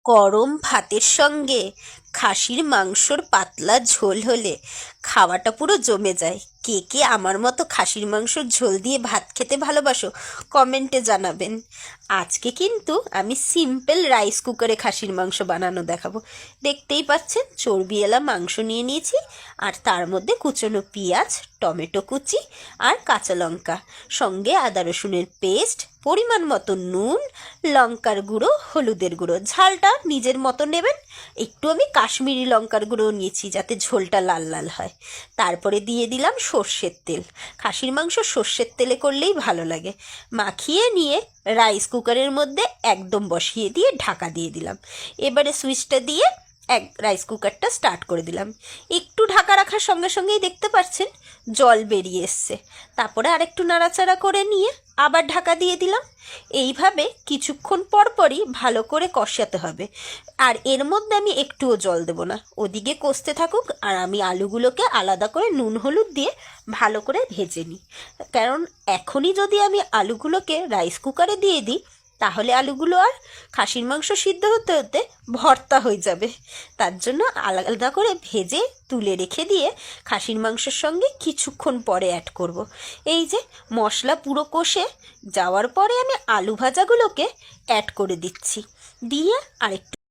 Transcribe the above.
গরম ভাতের সঙ্গে খাসির মাংসর পাতলা ঝোল হলে খাওয়াটা পুরো জমে যায়। কে কে আমার মতো খাসির মাংসর ঝোল দিয়ে ভাত খেতে ভালোবাসো কমেন্টে জানাবেন। আজকে কিন্তু আমি সিম্পল রাইস কুকারে খাসির মাংস বানানো দেখাবো। দেখতেই পাচ্ছেন চর্বিওয়ালা মাংস নিয়ে নিয়েছি, আর তার মধ্যে কুচনো পেঁয়াজ, টমেটো কুচি আর কাঁচা লঙ্কা, সঙ্গে আদা রসুনের পেস্ট, পরিমাণ মতো নুন, লঙ্কার গুঁড়ো, হলুদের গুঁড়ো, ঝালটা নিজের মতো নেবেন। একটু আমি কাশ্মীরি লঙ্কার গুঁড়ো নিয়েছি যাতে ঝোলটা লাল লাল হয়। তারপরে দিয়ে দিলাম সর্ষের তেল। খাসির মাংস সর্ষের তেলে করলেই ভালো লাগে। মাখিয়ে নিয়ে রাইস কুকারের মধ্যে একদম বসিয়ে দিয়ে ঢাকা দিয়ে দিলাম। এবারে সুইচটা দিয়ে রাইস কুকারটা স্টার্ট করে দিলাম। একটু ঢাকা রাখার সঙ্গে সঙ্গেই দেখতে পাচ্ছেন জল বেরিয়ে এসছে। তারপরে আরেকটু নাড়াচাড়া করে নিয়ে আবার ঢাকা দিয়ে দিলাম। এইভাবে কিছুক্ষণ পর পরই ভালো করে কষাতে হবে, আর এর মধ্যে আমি একটুও জল দেব না। ওদিকে কষতে থাকুক আর আমি আলুগুলোকে আলাদা করে নুন হলুদ দিয়ে ভালো করে ভেজে নিই। কারণ এখনই যদি আমি আলুগুলোকে রাইস কুকারে দিয়ে দিই তাহলে আলুগুলো আর খাসির মাংস সিদ্ধ হতে হতে ভর্তা হয়ে যাবে। তার জন্য আলাদা করে ভেজে তুলে রেখে দিয়ে খাসির মাংসের সঙ্গে কিছুক্ষণ পরে অ্যাড করব। এই যে মশলা পুরো কষে যাওয়ার পরে আমি আলু ভাজাগুলোকে অ্যাড করে দিচ্ছি, দিয়ে আরেকটু